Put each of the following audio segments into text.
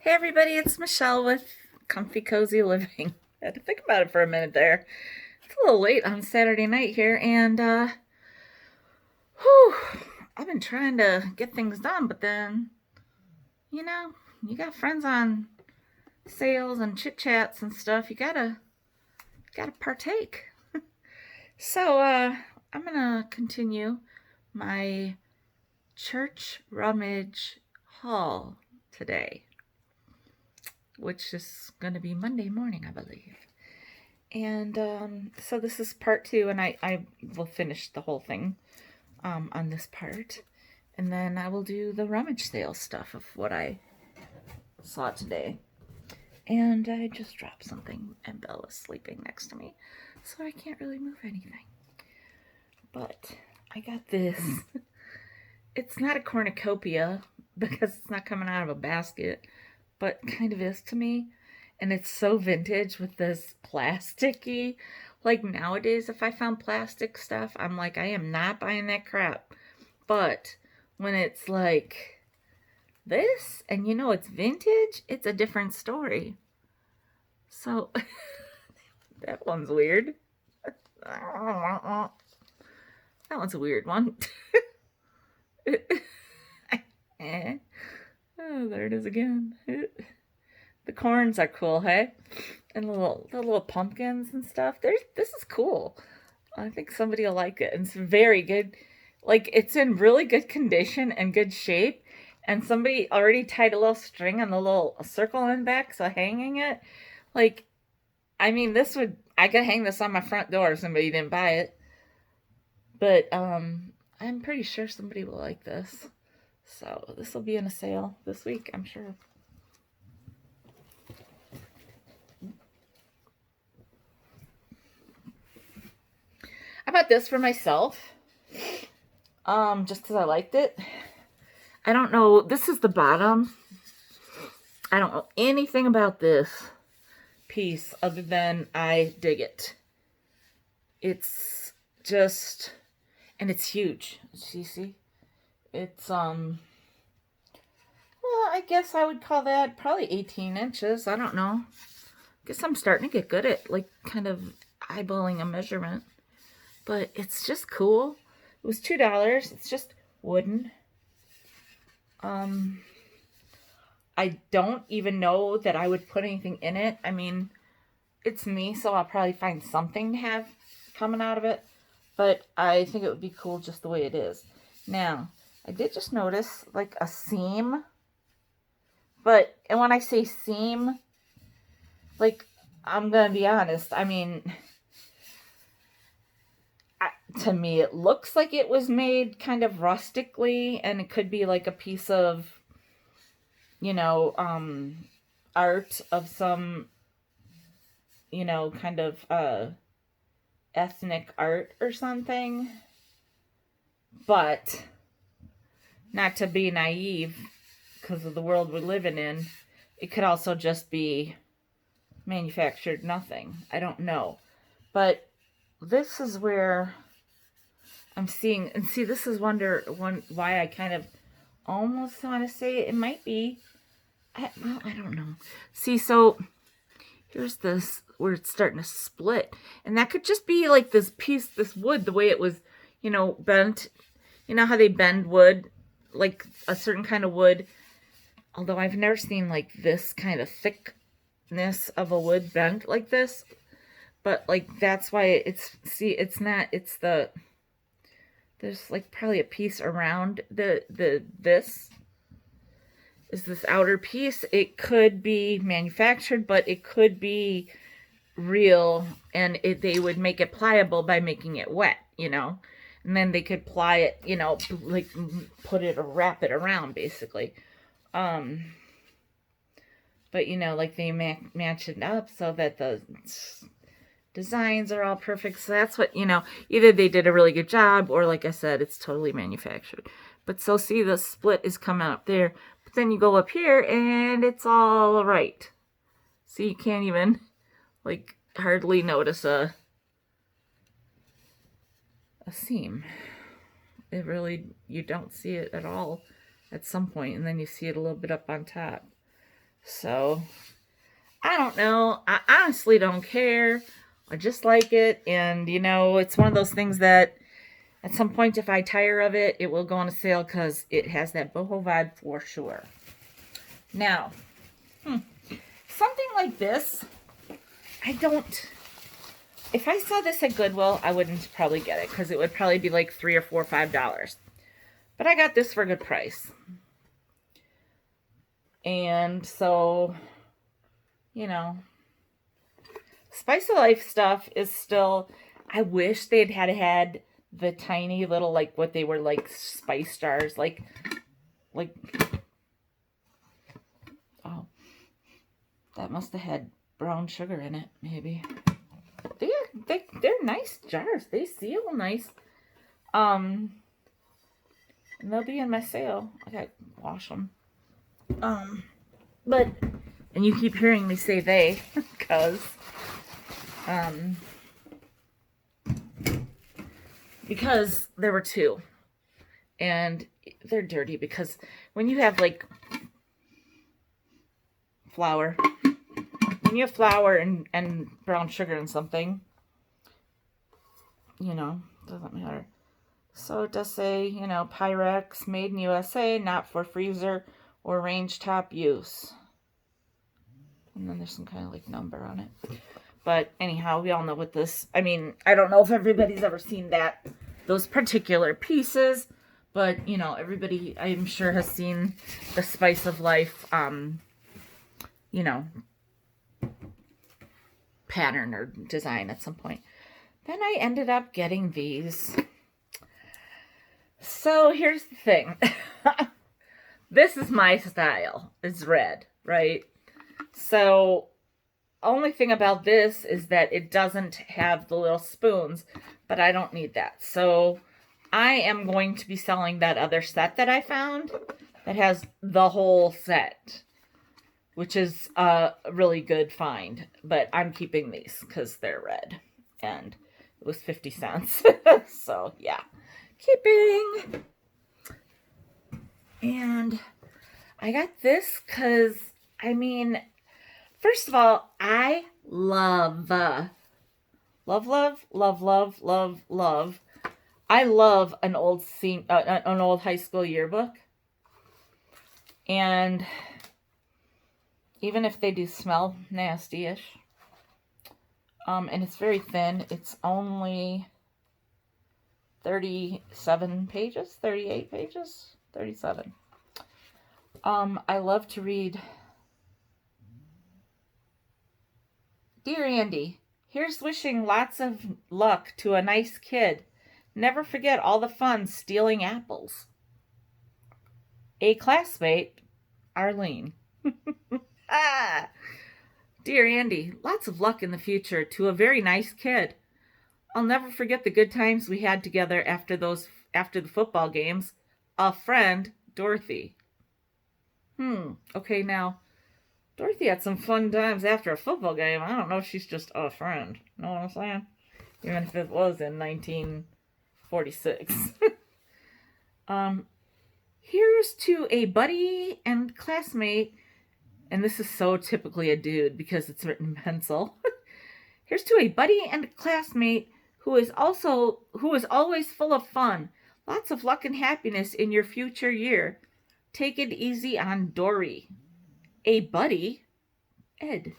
Hey everybody, it's Michelle with Comfy Cozy Living. I had to think about it for a minute there. It's a little late on Saturday night here, and whew, I've been trying to get things done, but then, you know, you got friends on sales and chit chats and stuff. You gotta partake. So I'm gonna continue my church rummage haul today, which is gonna be Monday morning, I believe. And so this is part two, and I will finish the whole thing on this part. And then I will do the rummage sale stuff of what I saw today. And I just dropped something, and Bella's sleeping next to me, so I can't really move anything. But I got this. It's not a cornucopia because it's not coming out of a basket, but kind of is to me. And it's so vintage with this plasticky. Like nowadays, if I found plastic stuff, I'm like, I am not buying that crap. But when it's like this and it's vintage, it's a different story. So that one's weird. That one's a weird one. Oh, there it is again. The corns are cool, hey? And the little pumpkins and stuff. This is cool. I think somebody will like it. And it's very good. Like it's in really good condition and good shape. And somebody already tied a little string on the little circle in back, so hanging it. Like, I mean, I could hang this on my front door if somebody didn't buy it. But I'm pretty sure somebody will like this. So this will be in a sale this week, I'm sure. I bought this for myself, just because I liked it. I don't know. This is the bottom. I don't know anything about this piece other than I dig it. It's just, and it's huge. See? It's, well, I guess I would call that probably 18 inches. I don't know. I guess I'm starting to get good at, like, kind of eyeballing a measurement. But it's just cool. It was $2. It's just wooden. I don't even know that I would put anything in it. I mean, it's me, so I'll probably find something to have coming out of it. But I think it would be cool just the way it is. Now, I did just notice like a seam. And when I say seam, like, I'm going to be honest. I mean, to me, it looks like it was made kind of rustically, and it could be like a piece of, art of some, kind of ethnic art or something. But not to be naive because of the world we're living in, it could also just be manufactured nothing. I don't know. But this is where I'm seeing, and see, this is why I kind of almost want to say it might be. I don't know. See, so here's this where it's starting to split, and that could just be like this piece, this wood, the way it was, bent. You know how they bend wood, like a certain kind of wood. Although I've never seen like this kind of thickness of a wood bent like this. But like that's why it's not. There's like probably a piece around this is this outer piece. It could be manufactured, but it could be real, and they would make it pliable by making it wet, and then they could ply it, like put it or wrap it around basically. But like they match it up so that the designs are all perfect. So that's what, either they did a really good job or, like I said, it's totally manufactured. But so see, the split is coming up there, but then you go up here and it's all right. So you can't even like hardly notice a seam. It really, you don't see it at all at some point, and then you see it a little bit up on top. So, I don't know. I honestly don't care. I just like it. And, it's one of those things that at some point, if I tire of it, it will go on a sale because it has that boho vibe for sure. Now, something like this, I don't. If I saw this at Goodwill, I wouldn't probably get it because it would probably be like $3 or $4 or $5. But I got this for a good price. And so, Spice of Life stuff is still, I wish they'd had the tiny little, like, what they were, like, spice jars, like, oh, that must have had brown sugar in it, maybe. They're nice jars. They seal nice. And they'll be in my sale. I gotta wash them. But, and you keep hearing me say they, because there were two. And they're dirty because when you have, like, flour, and brown sugar in something, doesn't matter. So it does say, Pyrex, made in USA, not for freezer or range top use. And then there's some kind of, like, number on it. But anyhow, we all know what this, I don't know if everybody's ever seen those particular pieces, but, everybody, I'm sure, has seen the Spice of Life, pattern or design at some point. Then I ended up getting these. So here's the thing. This is my style. It's red, right? So only thing about this is that it doesn't have the little spoons, but I don't need that. So I am going to be selling that other set that I found that has the whole set, which is a really good find. But I'm keeping these because they're red. And it was 50 cents. So, yeah. Keeping. And I got this because, first of all, I love. I love an old high school yearbook. And even if they do smell nasty-ish, and it's very thin, it's only 37 pages, 38 pages, 37. I love to read. Dear Andy, here's wishing lots of luck to a nice kid. Never forget all the fun stealing apples. A classmate, Arlene. Dear Andy, lots of luck in the future to a very nice kid. I'll never forget the good times we had together after the football games. A friend, Dorothy. Okay, now, Dorothy had some fun times after a football game. I don't know if she's just a friend. Know what I'm saying? Even if it was in 1946. Here's to a buddy and classmate, and this is so typically a dude because it's written in pencil. Here's to a buddy and classmate who is always full of fun. Lots of luck and happiness in your future year. Take it easy on Dory. A buddy? Ed.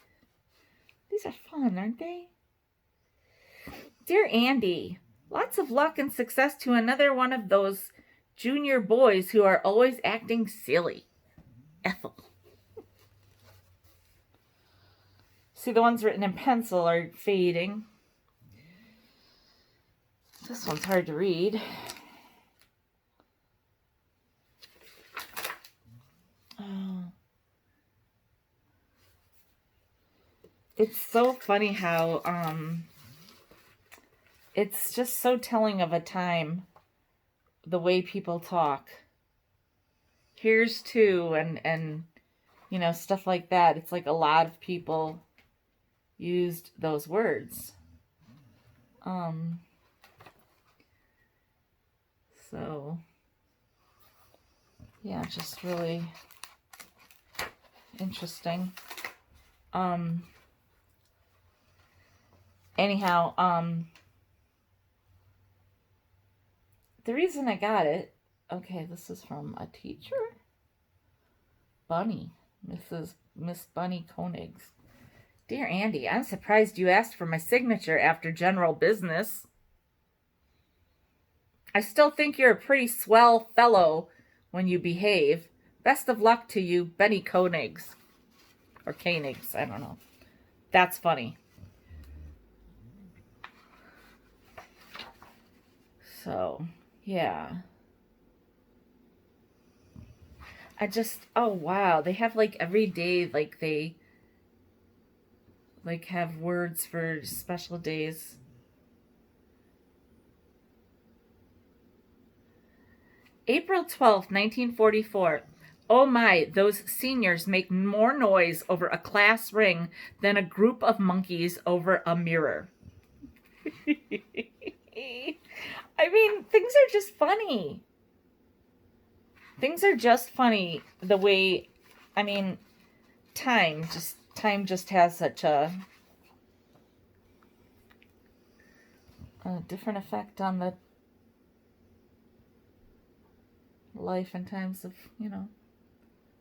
These are fun, aren't they? Dear Andy, lots of luck and success to another one of those junior boys who are always acting silly. Ethel. See, the ones written in pencil are fading. This one's hard to read. Oh. It's so funny how it's just so telling of a time, the way people talk. Here's to, and stuff like that. It's like a lot of people used those words. So, yeah, just really interesting. Anyhow, the reason I got it, okay, this is from a teacher. Bunny, Miss Bunny Koenigs. Dear Andy, I'm surprised you asked for my signature after general business. I still think you're a pretty swell fellow when you behave. Best of luck to you, Benny Koenigs. Or Koenigs, I don't know. That's funny. So, yeah. Oh wow, they have like every day, like they like have words for special days. April 12th, 1944. Oh my, those seniors make more noise over a class ring than a group of monkeys over a mirror. I mean, things are just funny. Things are just funny the way, I mean, time just has such a different effect on the life and times of,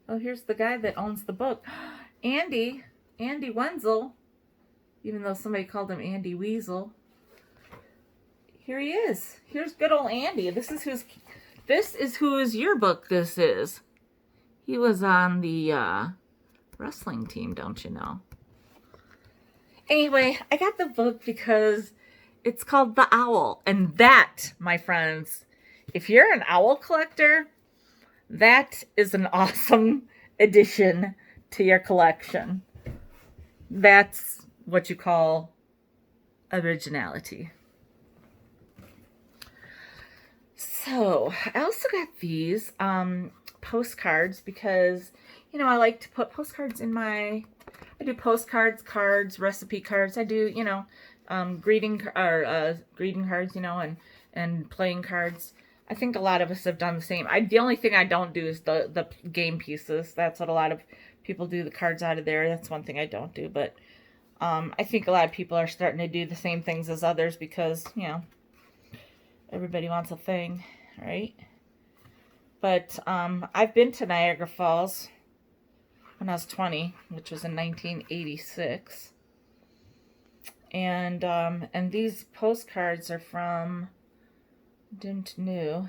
Oh, here's the guy that owns the book. Andy Wenzel, even though somebody called him Andy Weasel. Here he is. Here's good old Andy. This is whose yearbook this is. He was on the wrestling team, don't you know? Anyway, I got the book because it's called The Owl. And that, my friends, if you're an owl collector, that is an awesome addition to your collection. That's what you call originality. So, I also got these postcards because, I like to put postcards in I do postcards, cards, recipe cards. I do, greeting cards, and playing cards. I think a lot of us have done the same. The only thing I don't do is the game pieces. That's what a lot of people do, the cards out of there. That's one thing I don't do. But I think a lot of people are starting to do the same things as others because, everybody wants a thing, right? But I've been to Niagara Falls when I was 20, which was in 1986. And these postcards are from Didn't New.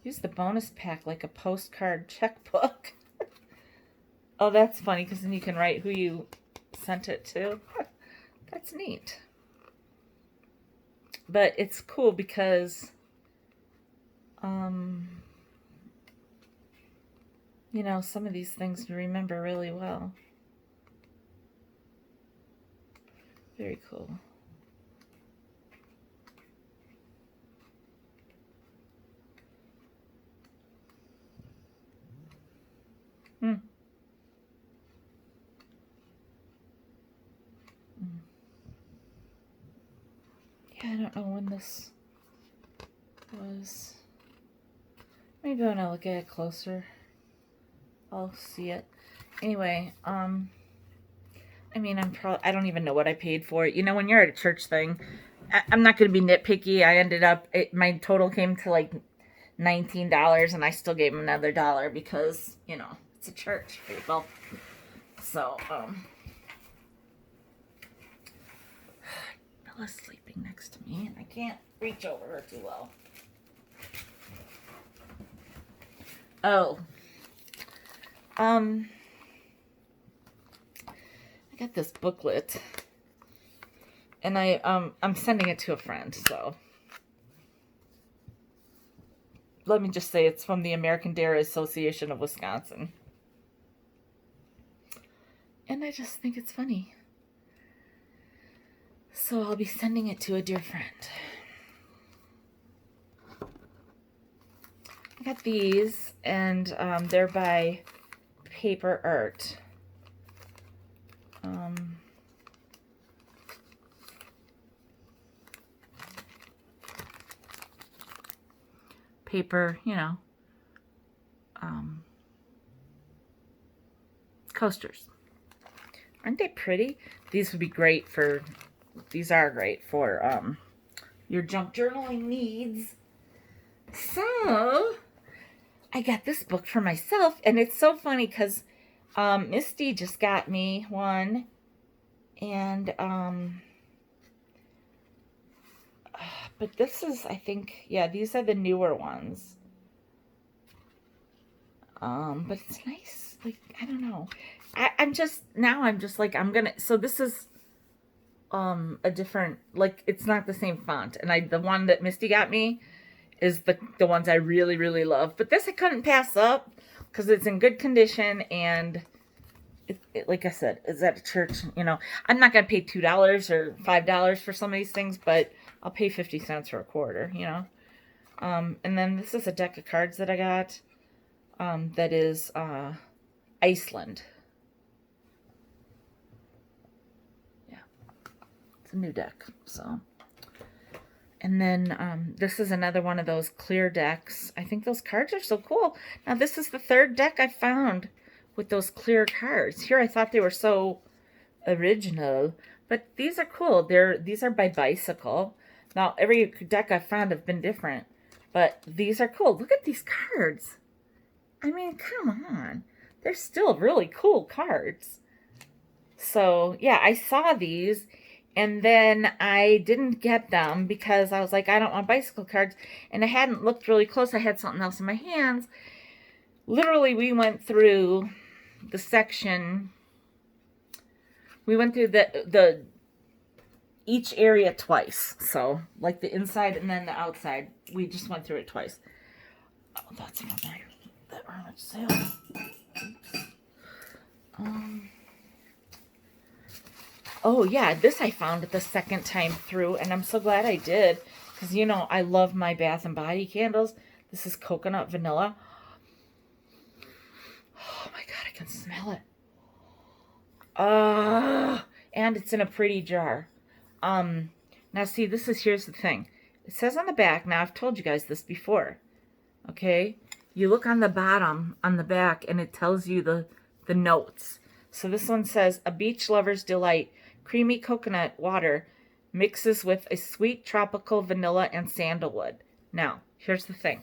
Use the bonus pack like a postcard checkbook. Oh, that's funny because then you can write who you sent it to. That's neat. But it's cool because, some of these things you remember really well. Very cool. Yeah, I don't know when this was. Maybe when I look at it closer, I'll see it. Anyway, I don't even know what I paid for it. When you're at a church thing, I'm not going to be nitpicky. I ended up, my total came to like $19 and I still gave him another $1 because, it's a church, people. So, Bella's sleeping next to me and I can't reach over her too well. Oh. I got this booklet and I'm sending it to a friend, so let me just say it's from the American Dairy Association of Wisconsin. And I just think it's funny. So I'll be sending it to a dear friend. I got these, and they're by Paper Art. Paper, coasters. Aren't they pretty? These would be great for, these are great for your junk journaling needs. So, I got this book for myself, and it's so funny because Misty just got me one, and but this is, I think, yeah, these are the newer ones. But it's nice. Like, I don't know. I'm just like, I'm gonna, so this is a different, like, it's not the same font, and the one that Misty got me is the ones I really, really love. But this I couldn't pass up because it's in good condition, and it, like I said, is at a church. You know, I'm not gonna pay $2 or $5 for some of these things, but I'll pay 50 cents for a quarter. You know. And then this is a deck of cards that I got. That is Iceland. Yeah, it's a new deck. So. And then this is another one of those clear decks. I think those cards are so cool. Now, this is the third deck I found with those clear cards. Here, I thought they were so original. But these are cool. These are by Bicycle. Now, every deck I've found have been different. But these are cool. Look at these cards. I mean, come on. They're still really cool cards. So, yeah, I saw these. And then I didn't get them because I was like, I don't want bicycle cards. And I hadn't looked really close. I had something else in my hands. Literally, we went through the section. We went through the each area twice. So, like the inside and then the outside. We just went through it twice. Oh, that's not that rummage sale. Oops. Oh, yeah, this I found it the second time through, and I'm so glad I did, because, you know, I love my Bath & Body candles. This is coconut vanilla. Oh, my God, I can smell it. And it's in a pretty jar. Now, see, here's the thing. It says on the back, now I've told you guys this before, okay? You look on the bottom, on the back, and it tells you the notes. So this one says, a beach lover's delight. Creamy coconut water mixes with a sweet tropical vanilla and sandalwood. Now, here's the thing.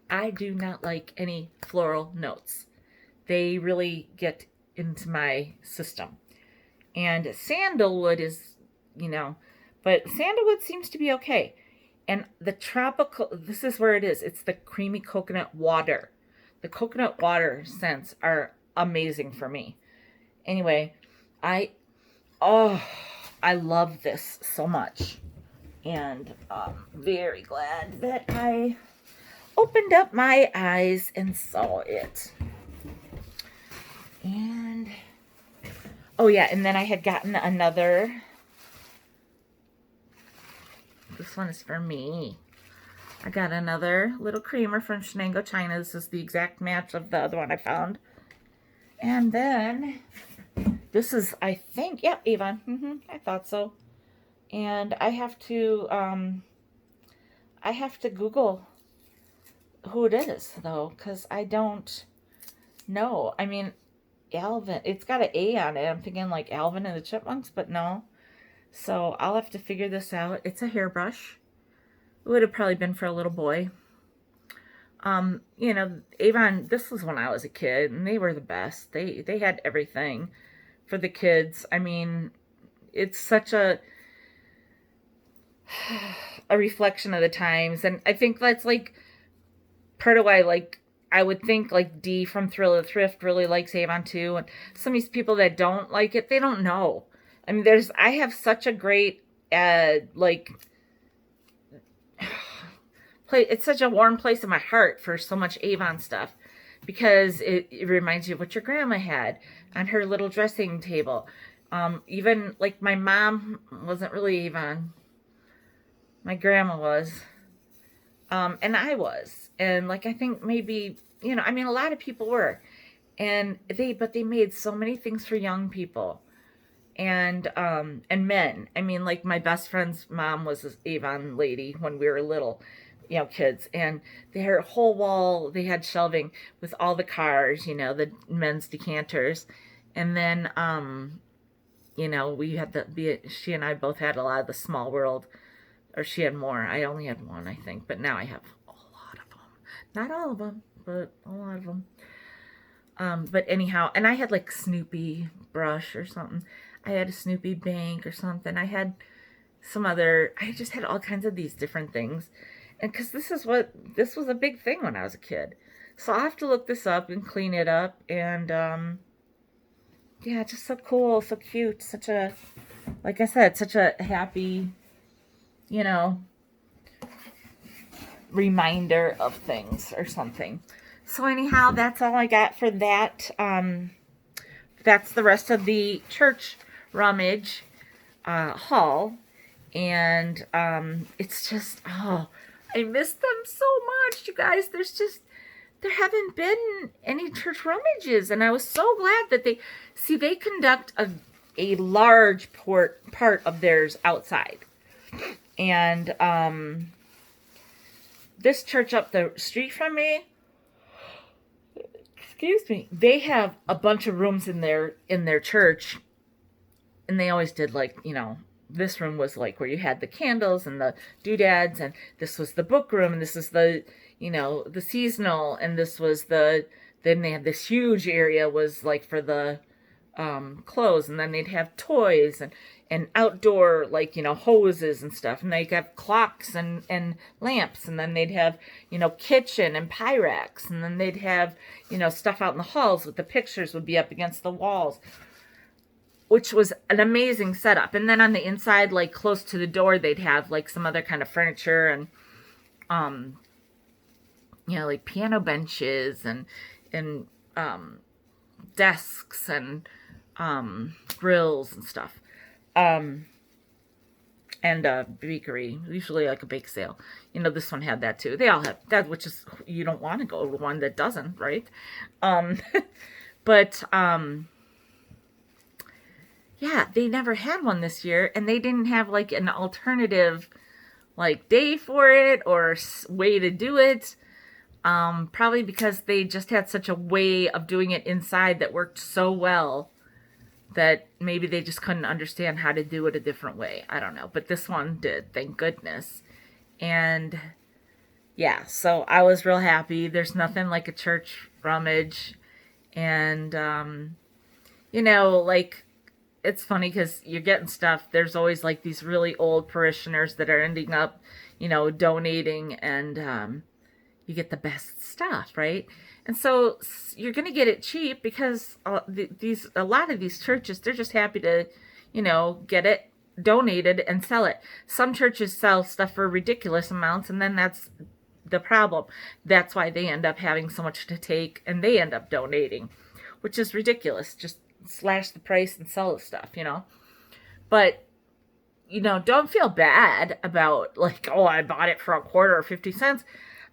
I do not like any floral notes. They really get into my system. And sandalwood is, you know, but sandalwood seems to be okay. And the tropical, this is where it is. It's the creamy coconut water. The coconut water scents are amazing for me. Anyway, I love this so much. And I'm very glad that I opened up my eyes and saw it. And, oh yeah, and then I had gotten another. This one is for me. I got another little creamer from Shenango, China. This is the exact match of the other one I found. And then this is, I think, yeah, Avon. I thought so. And I have to Google who it is, though, because I don't know. I mean, Alvin, it's got an A on it. I'm thinking like Alvin and the Chipmunks, but no. So I'll have to figure this out. It's a hairbrush. It would have probably been for a little boy. You know, Avon, this was when I was a kid, and they were the best. They had everything for the kids. I mean, it's such a reflection of the times, and I think that's like part of why, like, I would think like Dee from Thrill of the Thrift really likes Avon too, and some of these people that don't like it, they don't know. I mean, I have such a great like it's such a warm place in my heart for so much Avon stuff, because it reminds you of what your grandma had on her little dressing table. Even like my mom wasn't really Avon. My grandma was. And I was. And like, I think maybe, you know, I mean, a lot of people were. And but they made so many things for young people. And men. I mean, like my best friend's mom was an Avon lady when we were little, you know, kids. And their whole wall, they had shelving with all the cars, you know, the men's decanters. And then, you know, we had she and I both had a lot of the Small World, or she had more. I only had one, I think, but now I have a lot of them. Not all of them, but a lot of them. But anyhow, and I had like Snoopy brush or something. I had a Snoopy bank or something. I had I just had all kinds of these different things. And because this was a big thing when I was a kid. So I'll have to look this up and clean it up. And, yeah, just so cool, so cute. Like I said, such a happy, you know, reminder of things or something. So anyhow, that's all I got for that. That's the rest of the church rummage haul. And it's just, oh, I miss them so much, you guys. There haven't been any church rummages. And I was so glad that they conduct a large part of theirs outside. And this church up the street from me, excuse me, they have a bunch of rooms in their church, and they always did, like, you know, this room was like where you had the candles and the doodads, and this was the book room, and this is the, you know, the seasonal, and this was then they had this huge area was like for the clothes, and then they'd have toys and outdoor, like, you know, hoses and stuff, and they'd have clocks and lamps, and then they'd have, you know, kitchen and Pyrex, and then they'd have, you know, stuff out in the halls with the pictures would be up against the walls, which was an amazing setup. And then on the inside, like close to the door, they'd have like some other kind of furniture and, you know, like piano benches and desks and grills and stuff. And a bakery, usually like a bake sale. You know, this one had that too. They all have that, which is, you don't want to go to one that doesn't, right? But, yeah, they never had one this year, and they didn't have like an alternative like day for it or way to do it. Probably because they just had such a way of doing it inside that worked so well that maybe they just couldn't understand how to do it a different way. I don't know, but this one did, thank goodness. And yeah, so I was real happy. There's nothing like a church rummage. And, you know, like, it's funny because you're getting stuff. There's always like these really old parishioners that are ending up, you know, donating, and you get the best stuff, right? And so you're going to get it cheap because a lot of these churches, they're just happy to, you know, get it donated and sell it. Some churches sell stuff for ridiculous amounts, and then that's the problem. That's why they end up having so much to take, and they end up donating, which is ridiculous. Just slash the price and sell the stuff, you know. But, you know, don't feel bad about like, oh, I bought it for a quarter or 50 cents.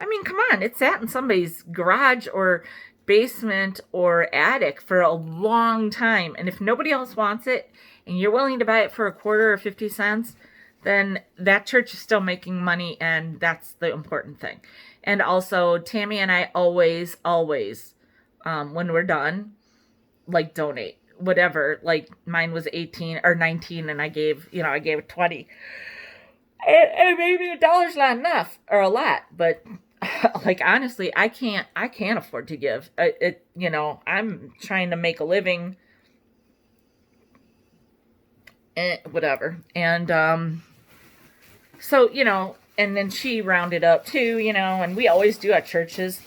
I mean, come on, it sat in somebody's garage or basement or attic for a long time. And if nobody else wants it and you're willing to buy it for a quarter or 50 cents, then that church is still making money, and that's the important thing. And also, Tammy and I always, when we're done, like, donate whatever. Like, mine was 18 or 19, and I gave it 20. And maybe $1's not enough or a lot, but like, honestly, I can't afford to give it. You know, I'm trying to make a living, whatever. And so, you know, and then she rounded up too, you know, and we always do at churches,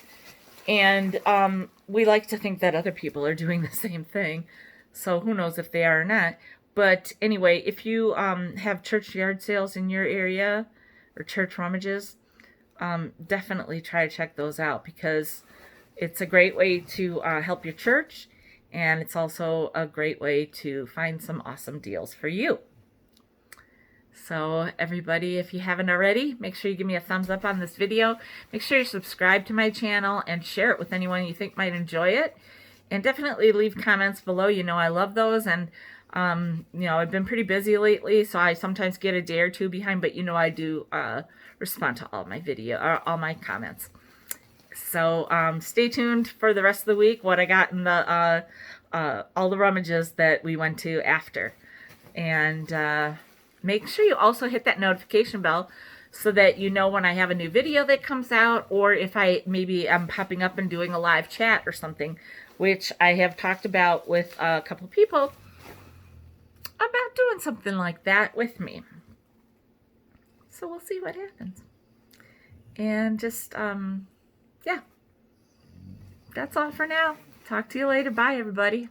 and we like to think that other people are doing the same thing. So who knows if they are or not. But anyway, if you have church yard sales in your area or church rummages, definitely try to check those out, because it's a great way to help your church, and it's also a great way to find some awesome deals for you. So everybody, if you haven't already, make sure you give me a thumbs up on this video. Make sure you subscribe to my channel and share it with anyone you think might enjoy it. And definitely leave comments below. You know, I love those. And, you know, I've been pretty busy lately, so I sometimes get a day or two behind, but you know, I do respond to all my all my comments. So stay tuned for the rest of the week, what I got in the all the rummages that we went to after. And make sure you also hit that notification bell so that you know when I have a new video that comes out, or if I'm popping up and doing a live chat or something, which I have talked about with a couple of people about doing something like that with me. So we'll see what happens. And just, yeah, that's all for now. Talk to you later. Bye, everybody.